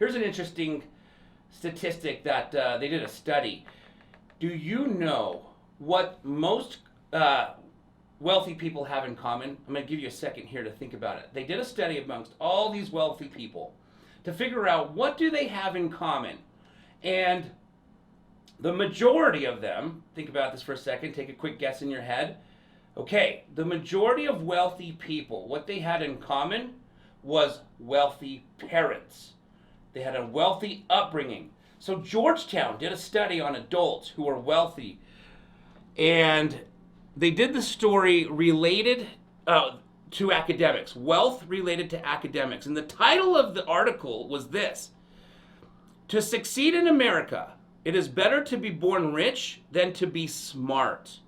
Here's an interesting statistic that they did a study. Do you know what most wealthy people have in common? I'm going to give you a second here to think about it. They did a study amongst all these wealthy people to figure out what do they have in common. And the majority of them, think about this for a second, take a quick guess in your head. Okay, the majority of wealthy people, what they had in common was wealthy parents. They had a wealthy upbringing. So Georgetown did a study on adults who were wealthy, and they did the story related to academics, wealth related to academics. And the title of the article was this: To succeed in America, it is better to be born rich than to be smart.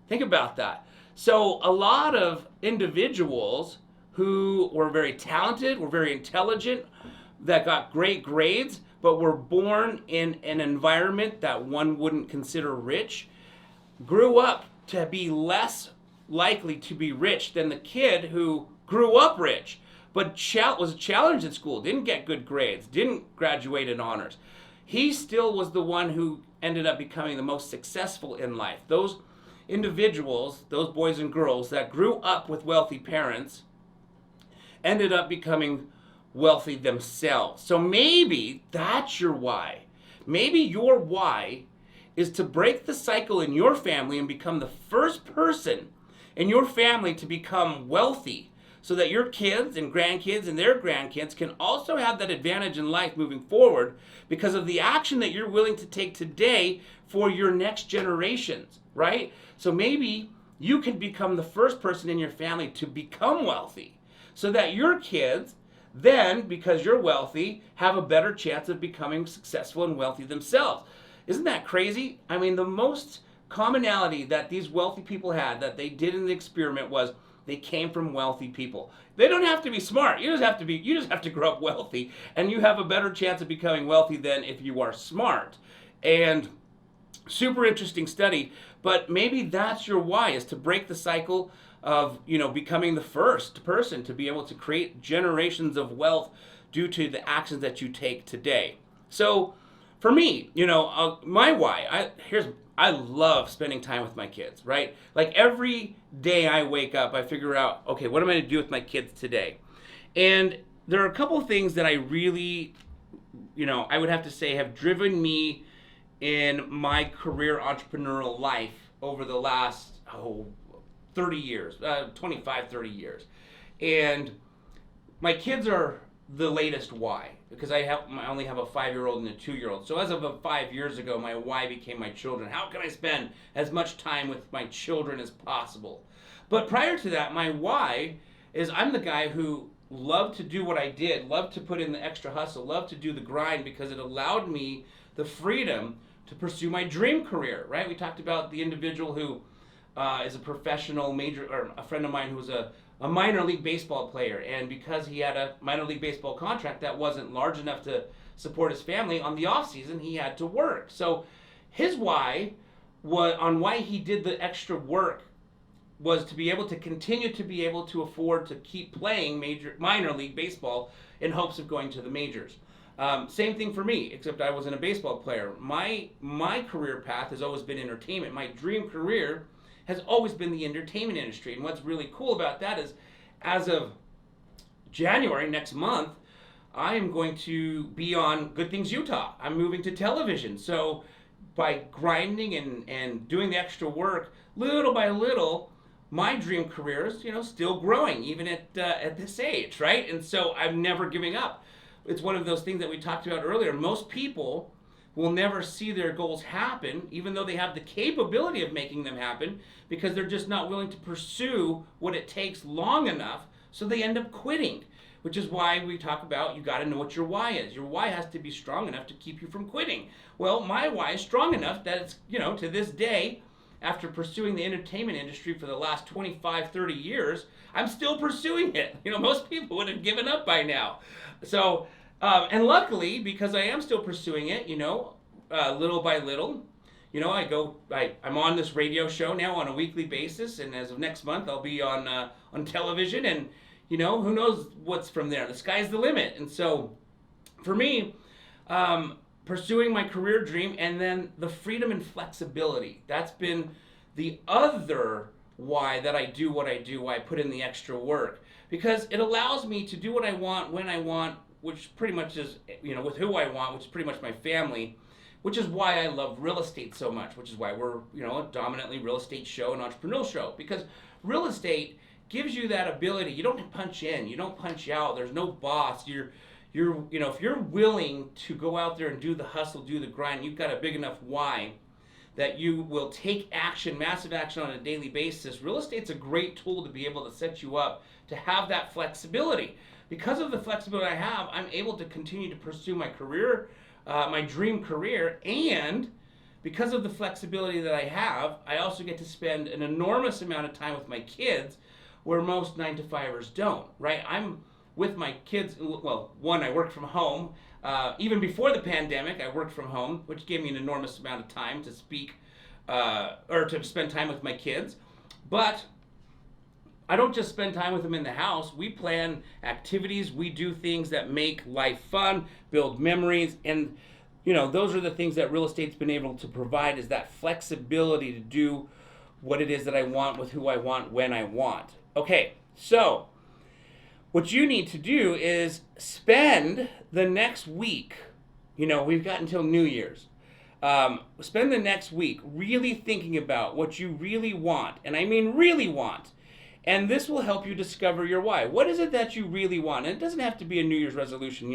Think about that. So a lot of individuals who were very talented, were very intelligent, that got great grades, but were born in an environment that one wouldn't consider rich, grew up to be less likely to be rich than the kid who grew up rich, but was challenged in school, didn't get good grades, didn't graduate in honors. He still was the one who ended up becoming the most successful in life. Those individuals, those boys and girls that grew up with wealthy parents, ended up becoming wealthy themselves. So maybe that's your why. Maybe your why is to break the cycle in your family and become the first person in your family to become wealthy, so that your kids and grandkids and their grandkids can also have that advantage in life moving forward because of the action that you're willing to take today for your next generations, right? So maybe you can become the first person in your family to become wealthy, so that your kids then, because you're wealthy, have a better chance of becoming successful and wealthy themselves. Isn't that crazy? I mean, the most commonality that these wealthy people had that they did in the experiment was they came from wealthy people. They don't have to be smart. You just have to grow up wealthy, and you have a better chance of becoming wealthy than if you are smart. And super interesting study, but maybe that's your why, is to break the cycle of, becoming the first person to be able to create generations of wealth due to the actions that you take today. So for me, my why, I love spending time with my kids, right? Like every day I wake up, I figure out, okay, what am I going to do with my kids today? And there are a couple of things that I really, I would have to say have driven me in my career entrepreneurial life over the last, 30 years, 25, 30 years. And my kids are the latest why, because I only have a 5-year-old and a 2-year-old. So as of 5 years ago, my why became my children. How can I spend as much time with my children as possible? But prior to that, my why is I'm the guy who loved to do what I did, loved to put in the extra hustle, loved to do the grind, because it allowed me the freedom to pursue my dream career, right? We talked about the individual who is a professional major, or a friend of mine who was a minor league baseball player, and because he had a minor league baseball contract that wasn't large enough to support his family, on the off season he had to work. So his why on why he did the extra work was to be able to continue to be able to afford to keep playing minor league baseball in hopes of going to the majors. Same thing for me, except I wasn't a baseball player. My career path has always been entertainment. My dream career has always been the entertainment industry. And what's really cool about that is, as of January next month, I am going to be on Good Things Utah. I'm moving to television. So by grinding and doing the extra work, little by little, my dream career is, still growing, even at this age, right? And so I'm never giving up. It's one of those things that we talked about earlier. Most people will never see their goals happen, even though they have the capability of making them happen, because they're just not willing to pursue what it takes long enough, so they end up quitting, which is why we talk about you got to know what your why is. Your why has to be strong enough to keep you from quitting. Well, my why is strong enough that it's, to this day, after pursuing the entertainment industry for the last 25, 30 years, I'm still pursuing it. Most people would have given up by now. So, and luckily, because I am still pursuing it, little by little, I'm on this radio show now on a weekly basis, and as of next month, I'll be on television, and, who knows what's from there. The sky's the limit. And so For me, pursuing my career dream and then the freedom and flexibility. That's been the other why that I do what I do, why I put in the extra work. Because it allows me to do what I want when I want, which pretty much is, with who I want, which is pretty much my family, which is why I love real estate so much, which is why we're, a dominantly real estate show and entrepreneurial show. Because real estate gives you that ability. You don't punch in, you don't punch out. There's no boss. If you're willing to go out there and do the hustle, do the grind, you've got a big enough why that you will take action, massive action on a daily basis. Real estate's a great tool to be able to set you up to have that flexibility. Because of the flexibility I have, I'm able to continue to pursue my career, my dream career, and because of the flexibility that I have, I also get to spend an enormous amount of time with my kids where most 9-to-5ers don't, right? I'm with my kids. Well, one, I work from home. Even before the pandemic, I worked from home, which gave me an enormous amount of time to speak or to spend time with my kids. But I don't just spend time with them in the house. We plan activities. We do things that make life fun, build memories, and those are the things that real estate's been able to provide, is that flexibility to do what it is that I want with who I want when I want. Okay, so what you need to do is spend the next week, we've got until New Year's. Spend the next week really thinking about what you really want, and I mean really want. And this will help you discover your why. What is it that you really want? And it doesn't have to be a New Year's resolution.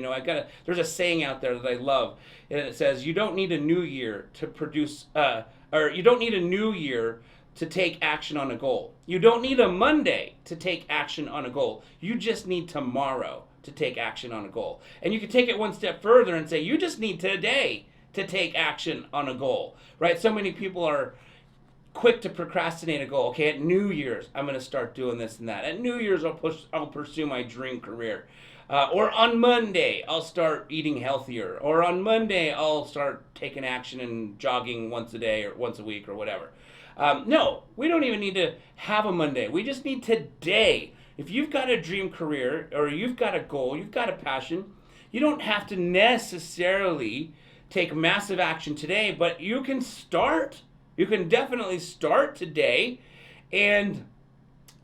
There's a saying out there that I love, and it says, you don't need a new year to produce, or you don't need a new year to take action on a goal. You don't need a Monday to take action on a goal. You just need tomorrow to take action on a goal. And you can take it one step further and say, you just need today to take action on a goal, right? So many people are quick to procrastinate a goal. Okay, at New Year's, I'm going to start doing this and that. At New Year's, I'll pursue my dream career. Or on Monday, I'll start eating healthier. Or on Monday, I'll start taking action and jogging once a day or once a week or whatever. No, we don't even need to have a Monday. We just need today. If you've got a dream career or you've got a goal, you've got a passion, you don't have to necessarily take massive action today, but you can start. You can definitely start today. And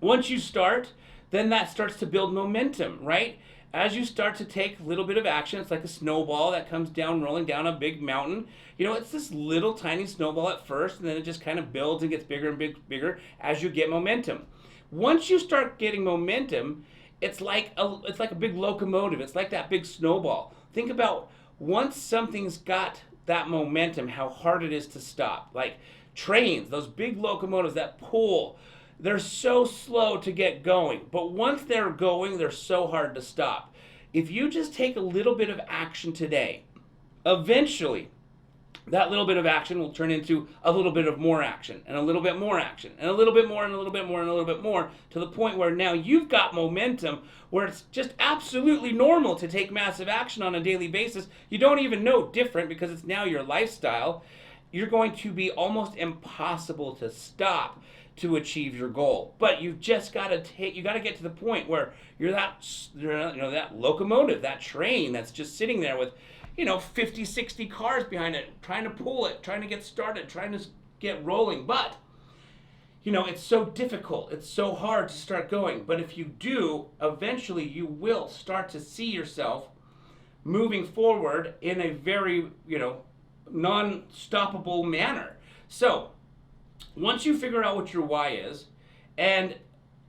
once you start, then that starts to build momentum, right? As you start to take a little bit of action, it's like a snowball that comes down, rolling down a big mountain. It's this little tiny snowball at first, and then it just kind of builds and gets bigger and bigger as you get momentum. Once you start getting momentum, it's like a big locomotive. It's like that big snowball. Think about once something's got that momentum, how hard it is to stop. Like trains, those big locomotives that pull, they're so slow to get going. But once they're going, they're so hard to stop. If you just take a little bit of action today, eventually that little bit of action will turn into a little bit of more action and a little bit more action and a little bit more and a little bit more and a little bit more, to the point where now you've got momentum where it's just absolutely normal to take massive action on a daily basis. You don't even know different because it's now your lifestyle. You're going to be almost impossible to stop to achieve your goal. But you've just got to get to the point where you're that locomotive, that train that's just sitting there with 50, 60 cars behind it, trying to pull it, trying to get started, trying to get rolling. But, it's so difficult. It's so hard to start going. But if you do, eventually you will start to see yourself moving forward in a very, non-stoppable manner. So, once you figure out what your why is, and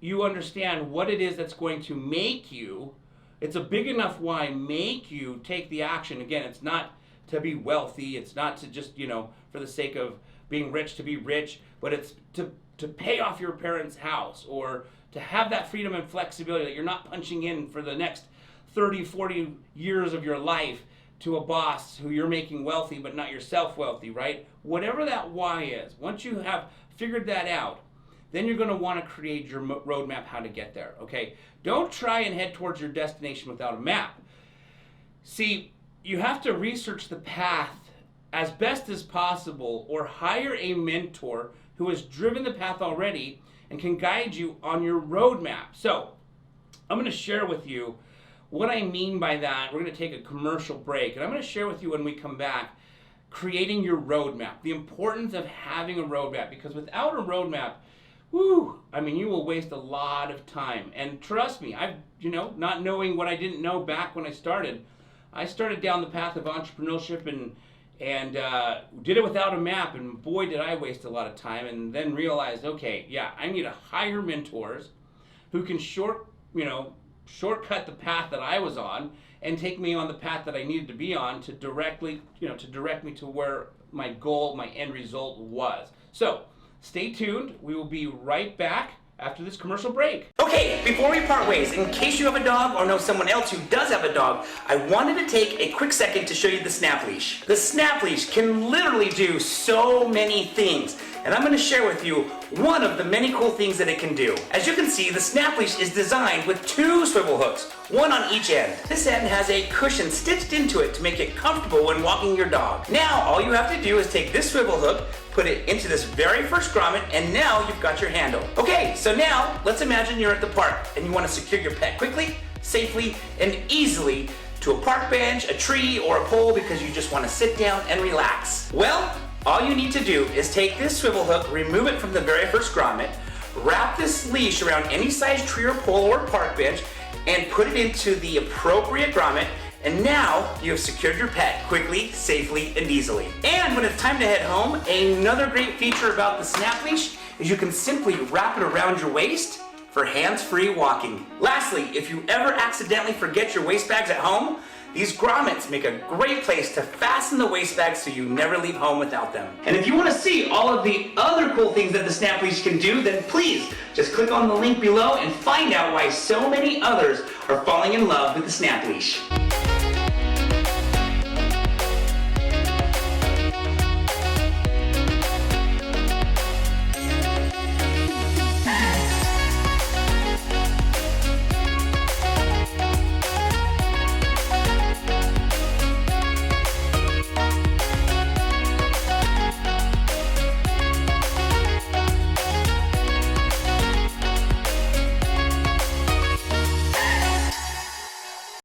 you understand what it is that's going to make you, it's a big enough why, make you take the action. Again, it's not to be wealthy. It's not to just, for the sake of being rich to be rich, but it's to pay off your parents' house, or to have that freedom and flexibility that you're not punching in for the next 30, 40 years of your life to a boss who you're making wealthy but not yourself wealthy, right? Whatever that why is, once you have figured that out, then you're going to want to create your roadmap how to get there, okay? Don't try and head towards your destination without a map. See, you have to research the path as best as possible, or hire a mentor who has driven the path already and can guide you on your roadmap. So, I'm going to share with you What I mean by that, we're going to take a commercial break, and I'm going to share with you when we come back creating your roadmap, the importance of having a roadmap, because without a roadmap, you will waste a lot of time. And trust me, not knowing what I didn't know back when I started down the path of entrepreneurship and did it without a map, and boy did I waste a lot of time, and then realized, okay, yeah, I need to hire mentors who can shortcut the path that I was on and take me on the path that I needed to be on to direct me to where my goal, my end result was. So stay tuned. We will be right back after this commercial break. Okay, before we part ways, in case you have a dog or know someone else who does have a dog, I wanted to take a quick second to show you the Snap Leash. The Snap Leash can literally do so many things, and I'm going to share with you one of the many cool things that it can do. As you can see, the Snap Leash is designed with 2 swivel hooks, one on each end. This end has a cushion stitched into it to make it comfortable when walking your dog. Now, all you have to do is take this swivel hook, put it into this very first grommet, and now you've got your handle. Okay, so now let's imagine you're at the park and you want to secure your pet quickly, safely, and easily to a park bench, a tree, or a pole because you just want to sit down and relax. Well, all you need to do is take this swivel hook, remove it from the very first grommet, wrap this leash around any size tree or pole or park bench, and put it into the appropriate grommet, and now you have secured your pet quickly, safely, and easily. And when it's time to head home, another great feature about the Snap Leash is you can simply wrap it around your waist for hands-free walking. Lastly, if you ever accidentally forget your waist bags at home, these grommets make a great place to fasten the waist bags so you never leave home without them. And if you want to see all of the other cool things that the Snap Leash can do, then please just click on the link below and find out why so many others are falling in love with the Snap Leash.